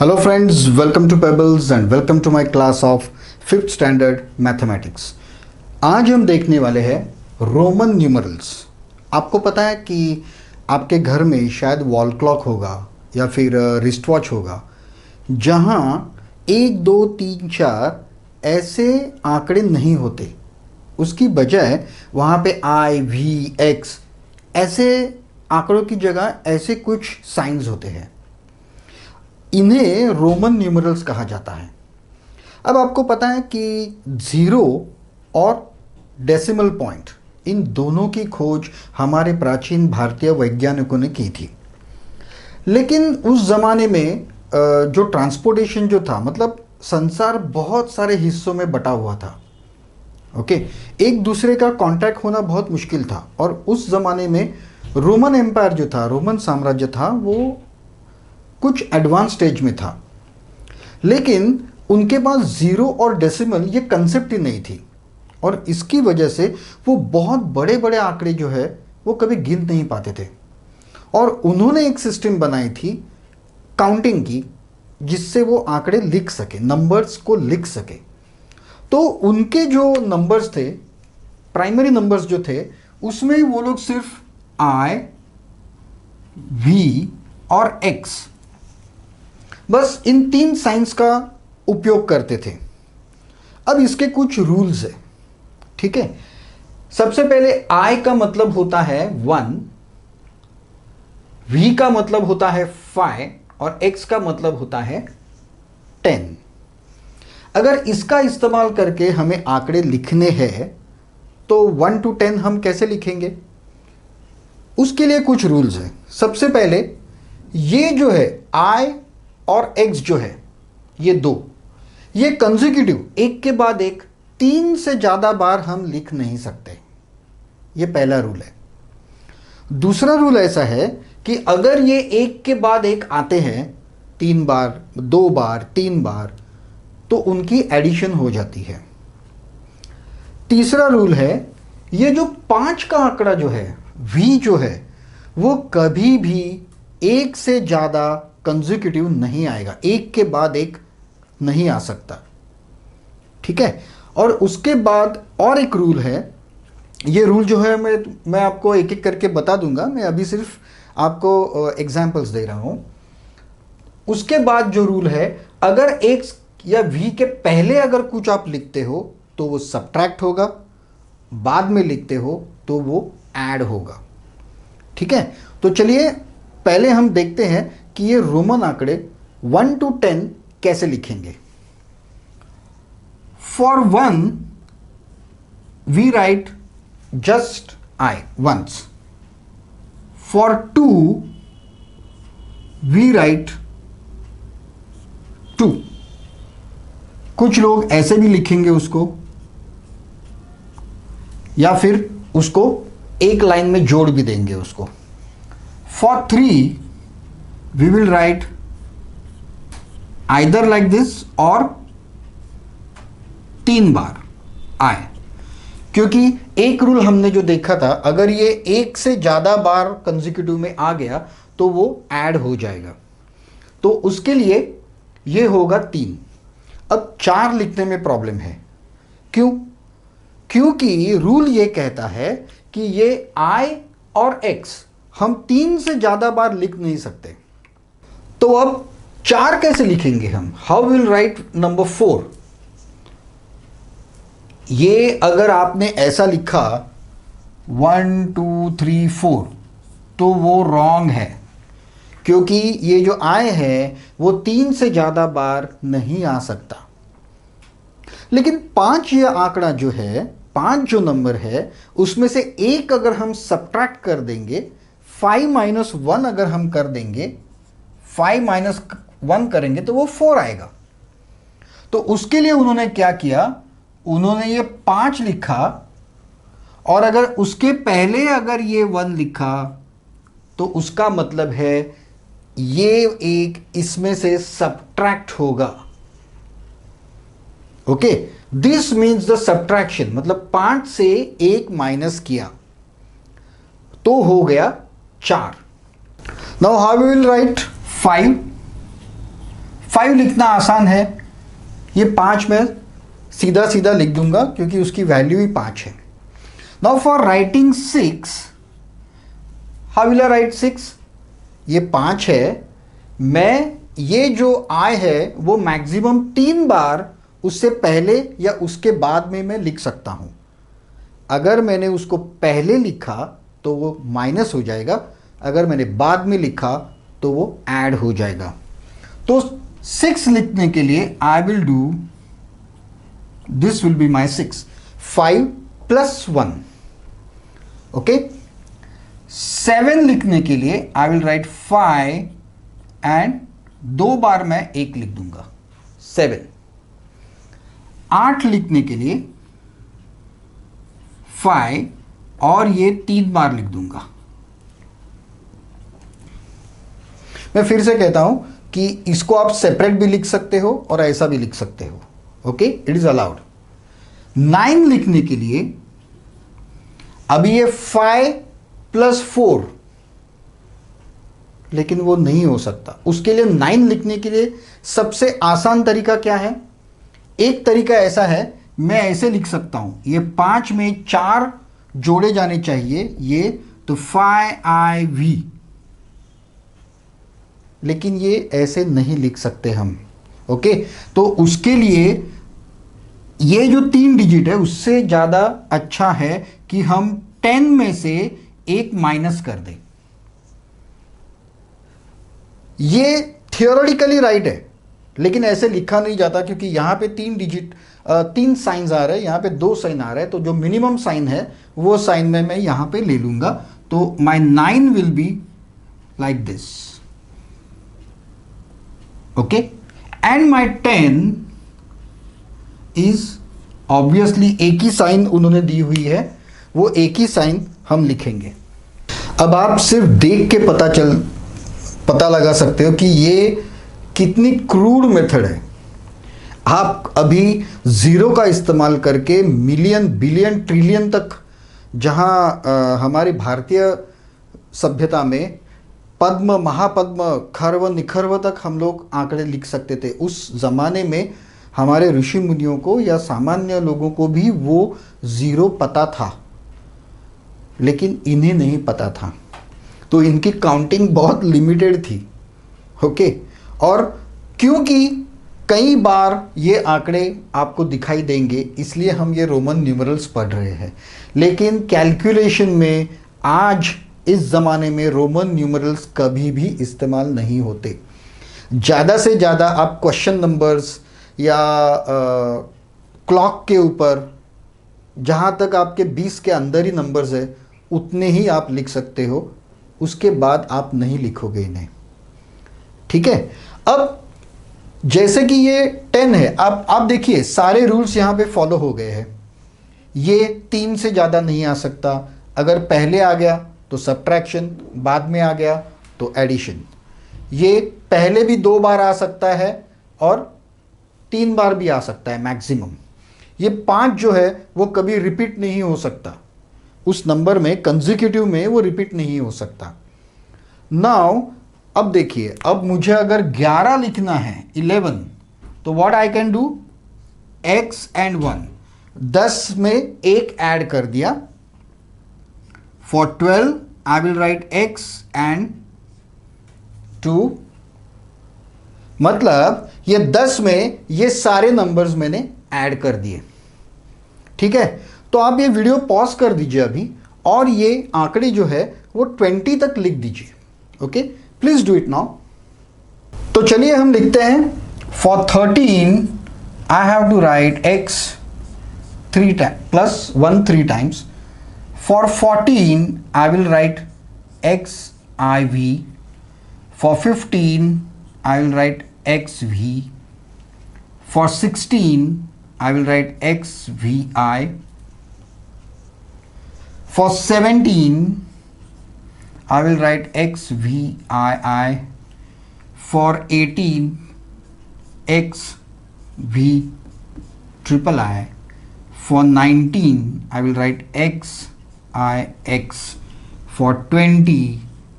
Hello friends, welcome to Pebbles and welcome to my class of 5th standard mathematics। आज हम देखने वाले हैं रोमन न्यूमरल्स। आपको पता है कि आपके घर में शायद वॉल क्लॉक होगा या फिर रिस्ट वॉच होगा जहां 1 2 3 4 ऐसे आंकड़े नहीं होते। उसकी बजाय वहां पे आई वी एक्स ऐसे आंकड़ों की जगह ऐसे कुछ साइंस होते हैं। इन्हें रोमन न्यूमरल्स कहा जाता है। अब आपको पता है कि ज़ीरो और डेसिमल पॉइंट इन दोनों की खोज हमारे प्राचीन भारतीय वैज्ञानिकों ने की थी। लेकिन उस ज़माने में जो ट्रांसपोर्टेशन जो था, मतलब संसार बहुत सारे हिस्सों में बटा हुआ था। ओके, एक दूसरे का कांटेक्ट होना बहुत मुश्किल था। और उस ज़माने में रोमन एम्पायर जो था, रोमन साम्राज्य था, वो कुछ एडवांस स्टेज में था। लेकिन उनके पास ज़ीरो और डेसिमल ये कंसेप्ट ही नहीं थी और इसकी वजह से वो बहुत बड़े बड़े आंकड़े जो है वो कभी गिन नहीं पाते थे। और उन्होंने एक सिस्टम बनाई थी काउंटिंग की, जिससे वो आंकड़े लिख सके, नंबर्स को लिख सके। तो उनके जो नंबर्स थे, प्राइमरी नंबर्स जो थे, उसमें वो लोग सिर्फ आई, वी और एक्स, बस इन 3 साइंस का उपयोग करते थे। अब इसके कुछ रूल्स है, ठीक है। सबसे पहले आई का मतलब होता है 1, वी का मतलब होता है 5 और एक्स का मतलब होता है 10। अगर इसका इस्तेमाल करके हमें आंकड़े लिखने हैं तो 1 to 10 हम कैसे लिखेंगे? उसके लिए कुछ रूल्स हैं। सबसे पहले ये जो है आई और x जो है, ये दो, ये कंसेक्यूटिव एक के बाद एक 3 से ज़्यादा बार हम लिख नहीं सकते। ये पहला रूल है। दूसरा रूल ऐसा है कि अगर ये एक के बाद एक आते हैं 3 बार, 2 बार, 3 बार, तो उनकी एडिशन हो जाती है। तीसरा रूल है, ये जो 5 का आंकड़ा जो है, v जो है, वो कभी भी एक से ज़्यादा कंसेक्यूटिव नहीं आएगा, एक के बाद एक नहीं आ सकता, ठीक है। और उसके बाद और एक रूल है। ये रूल जो है मैं आपको एक एक करके बता दूंगा। मैं अभी सिर्फ आपको एग्जांपल्स दे रहा हूं। उसके बाद जो रूल है, अगर x या v के पहले अगर कुछ आप लिखते हो तो वो सबट्रैक्ट होगा, बाद में लिखते हो तो वो ऐड होगा, ठीक है। तो चलिए पहले हम देखते हैं कि ये रोमन आंकड़े 1 to 10 कैसे लिखेंगे। For 1 we write just I once. For 2 we write 2। कुछ लोग ऐसे भी लिखेंगे उसको, या फिर उसको एक लाइन में जोड़ भी देंगे उसको। For 3 we will write either like this और 3 बार आए, क्योंकि एक रूल हमने जो देखा था, अगर ये एक से ज़्यादा बार कंसेक्यूटिव में आ गया तो वो ऐड हो जाएगा। तो उसके लिए ये होगा 3। अब 4 लिखने में प्रॉब्लम है। क्यों? क्योंकि रूल ये कहता है कि ये I और X हम 3 से ज़्यादा बार लिख नहीं सकते। तो अब 4 कैसे लिखेंगे हम? How will write number 4? ये अगर आपने ऐसा लिखा 1 2 3 4 तो वो रॉन्ग है, क्योंकि ये जो आए है वो 3 से ज़्यादा बार नहीं आ सकता। लेकिन 5 ये आंकड़ा जो है, 5 जो नंबर है, उसमें से एक अगर हम सबट्रैक्ट कर देंगे, 5 - 1 अगर हम कर देंगे, 5 - 1 करेंगे तो वो 4 आएगा। तो उसके लिए उन्होंने क्या किया, उन्होंने ये 5 लिखा और अगर उसके पहले अगर ये 1 लिखा तो उसका मतलब है ये एक इसमें से सबट्रैक्ट होगा। Okay, this means the subtraction, मतलब 5 से 1 माइनस किया तो हो गया 4। Now how we will write 5? 5 लिखना आसान है, ये 5 में सीधा सीधा लिख दूंगा क्योंकि उसकी वैल्यू ही 5 है। Now for writing 6, how will I right 6? ये 5 है, मैं ये जो I है वो मैक्सिमम 3 बार उससे पहले या उसके बाद में मैं लिख सकता हूं। अगर मैंने उसको पहले लिखा तो वो माइनस हो जाएगा, अगर मैंने बाद में लिखा तो वो ऐड हो जाएगा। तो 6 लिखने के लिए I will do, this will be my 6, 5 + 1। Okay. 7 लिखने के लिए आई विल राइट 5 एंड 2 बार मैं 1 लिख दूंगा, 7। 8 लिखने के लिए 5 और ये 3 बार लिख दूंगा। मैं फिर से कहता हूं कि इसको आप सेपरेट भी लिख सकते हो और ऐसा भी लिख सकते हो। Okay, it is allowed. 9 लिखने के लिए अभी ये 5 + 4, लेकिन वो नहीं हो सकता। उसके लिए 9 लिखने के लिए सबसे आसान तरीका क्या है? एक तरीका ऐसा है, मैं ऐसे लिख सकता हूं, ये 5 में 4 जोड़े जाने चाहिए, ये तो 5IV, लेकिन ये ऐसे नहीं लिख सकते हम। ओके, तो उसके लिए ये जो 3 डिजिट है उससे ज़्यादा अच्छा है कि हम 10 में से 1 माइनस कर दें। ये थियोरेटिकली राइट है, लेकिन ऐसे लिखा नहीं जाता क्योंकि यहाँ पे 3 डिजिट 3 साइंस आ रहे हैं, यहाँ पे 2 साइन आ रहे हैं, तो जो मिनिमम साइन है वो साइन में मैं यहाँ पे ले लूँगा। तो माई 9 will be like this. Okay, and my 10 is obviously एक ही साइन उन्होंने दी हुई है, वो एक ही साइन हम लिखेंगे। अब आप सिर्फ देख के पता लगा सकते हो कि ये कितनी क्रूड मेथड है। आप अभी जीरो का इस्तेमाल करके मिलियन, बिलियन, ट्रिलियन तक, जहां हमारी भारतीय सभ्यता में पद्म, महापद्म, खर्व, निखर्व तक हम लोग आंकड़े लिख सकते थे। उस जमाने में हमारे ऋषि मुनियों को या सामान्य लोगों को भी वो जीरो पता था, लेकिन इन्हें नहीं पता था, तो इनकी काउंटिंग बहुत लिमिटेड थी। ओके, और क्योंकि कई बार ये आंकड़े आपको दिखाई देंगे, इसलिए हम ये रोमन न्यूमरल्स पढ़ रहे हैं। लेकिन कैलकुलेशन में आज इस ज़माने में रोमन न्यूमरल्स कभी भी इस्तेमाल नहीं होते। ज़्यादा से ज़्यादा आप क्वेश्चन नंबर्स या क्लॉक के ऊपर, जहाँ तक आपके 20 के अंदर ही नंबर्स है, उतने ही आप लिख सकते हो, उसके बाद आप नहीं लिखोगे इन्हें। ठीक है, अब जैसे कि ये 10 है, आप देखिए सारे रूल्स यहाँ पे फॉलो हो गए हैं। ये 3 से ज़्यादा नहीं आ सकता, अगर पहले आ गया तो सब्ट्रैक्शन, बाद में आ गया तो एडिशन। ये पहले भी 2 बार आ सकता है और 3 बार भी आ सकता है मैक्सिमम। ये 5 जो है वो कभी रिपीट नहीं हो सकता, उस नंबर में कंसेक्यूटिव में वो रिपीट नहीं हो सकता। नाउ अब देखिए, अब मुझे अगर 11 लिखना है, 11, तो what I can do, x and 1, 10 में 1 ऐड कर दिया। For 12 I will right x and 2, मतलब ये 10 में ये सारे नंबर्स मैंने ऐड कर दिए। ठीक है, तो आप ये वीडियो पॉज कर दीजिए अभी और ये आंकड़े जो है वो 20 तक लिख दीजिए। Okay, please do it now. तो चलिए हम लिखते हैं, for 13 I have to write x 3 times plus 1 3 times. For 14 I will write XIV। For 15 I will write XV। For 16 I will write XVI. For 17 I will write XVII. For 18 XVIII. For 19 I will write XIX. For 20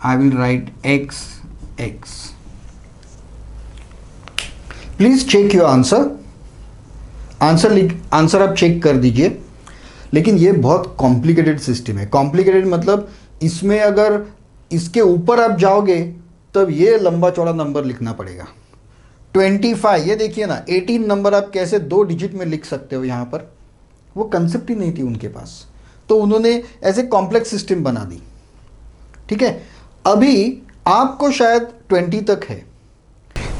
I will write XX. Please check your answer. Answer आप check कर दीजिए। लेकिन ये बहुत complicated system है। Complicated मतलब इसमें अगर इसके ऊपर आप जाओगे तब ये लंबा चौड़ा नंबर लिखना पड़ेगा। 25, ये देखिए ना, 18 नंबर आप कैसे 2 डिजिट में लिख सकते हो यहाँ पर, वो कंसेप्ट ही नहीं थी उनके पास, तो उन्होंने ऐसे कॉम्प्लेक्स सिस्टम बना दी। ठीक है, अभी आपको शायद 20 तक है।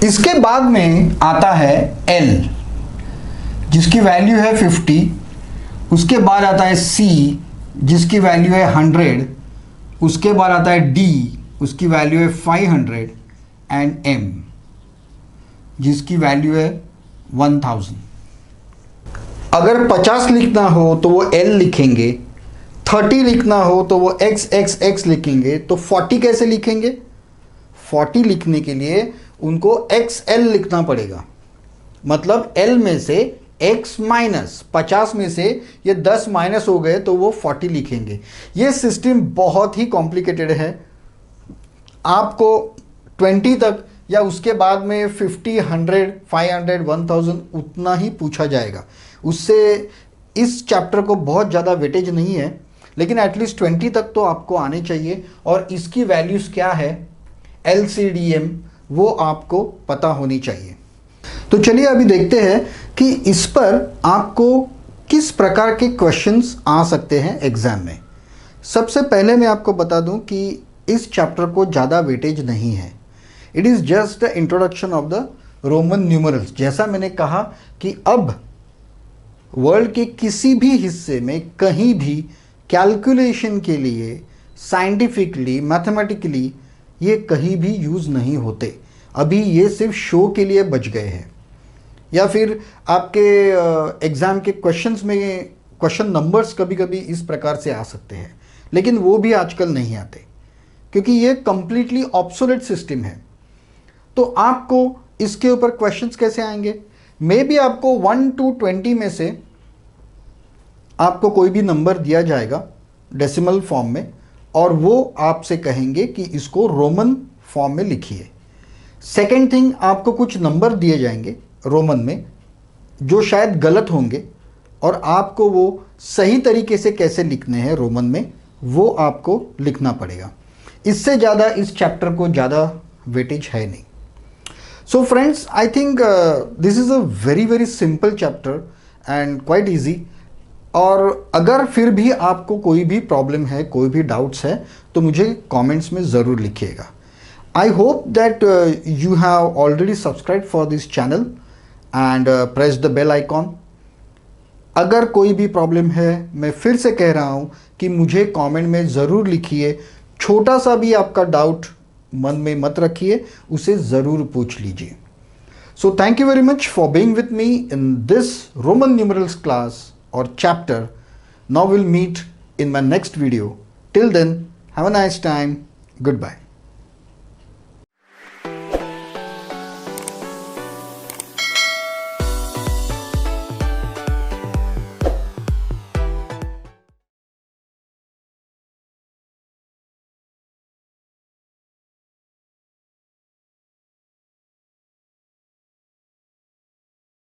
इसके बाद में आता है L जिसकी वैल्यू है 50, उसके बाद आता है C जिसकी वैल्यू है 100, उसके बाद आता है D उसकी वैल्यू है 500 एंड M जिसकी वैल्यू है 1000। अगर 50 लिखना हो तो वो L लिखेंगे, 30 लिखना हो तो वो XXX लिखेंगे। तो 40 कैसे लिखेंगे? 40 लिखने के लिए उनको XL लिखना पड़ेगा। मतलब L में से x माइनस 50 में से ये 10 माइनस हो गए तो वो 40 लिखेंगे। ये सिस्टम बहुत ही कॉम्प्लिकेटेड है। आपको 20 तक या उसके बाद में 50, 100, 500, 1000 उतना ही पूछा जाएगा। उससे इस चैप्टर को बहुत ज़्यादा वेटेज नहीं है, लेकिन एटलीस्ट 20 तक तो आपको आने चाहिए। और इसकी वैल्यूज़ क्या है, LCDM, वो आपको पता होनी चाहिए। तो चलिए अभी देखते हैं कि इस पर आपको किस प्रकार के क्वेश्चंस आ सकते हैं एग्जाम में। सबसे पहले मैं आपको बता दूं कि इस चैप्टर को ज़्यादा वेटेज नहीं है। It is just the introduction of the Roman numerals. जैसा मैंने कहा कि अब वर्ल्ड के किसी भी हिस्से में कहीं भी कैलकुलेशन के लिए साइंटिफिकली, मैथमेटिकली ये कहीं भी यूज़ नहीं होते। अभी ये सिर्फ शो के लिए बच गए हैं, या फिर आपके एग्ज़ाम के क्वेश्चंस में क्वेश्चन नंबर्स कभी कभी इस प्रकार से आ सकते हैं, लेकिन वो भी आजकल नहीं आते क्योंकि ये कम्प्लीटली ऑब्सोलेट सिस्टम है। तो आपको इसके ऊपर क्वेश्चंस कैसे आएंगे? मे बी आपको 1 to 20 में से आपको कोई भी नंबर दिया जाएगा डेसिमल फॉर्म में, और वो आपसे कहेंगे कि इसको रोमन फॉर्म में लिखिए। सेकेंड थिंग, आपको कुछ नंबर दिए जाएंगे रोमन में जो शायद गलत होंगे, और आपको वो सही तरीके से कैसे लिखने हैं रोमन में वो आपको लिखना पड़ेगा। इससे ज़्यादा इस चैप्टर को ज़्यादा वेटेज है नहीं। So friends, I think this is a very very simple chapter and quite easy. और अगर फिर भी आपको कोई भी प्रॉब्लम है, कोई भी डाउट्स है, तो मुझे कमेंट्स में ज़रूर लिखिएगा। I hope that you have already subscribed for this channel and press the bell icon. अगर कोई भी प्रॉब्लम है, मैं फिर से कह रहा हूँ कि मुझे कमेंट में ज़रूर लिखिए। छोटा सा भी आपका डाउट मन में मत रखिए, उसे ज़रूर पूछ लीजिए। So thank you very much for being with me in this Roman numerals class or chapter. Now we'll meet in my next video. Till then, have a nice time. Goodbye.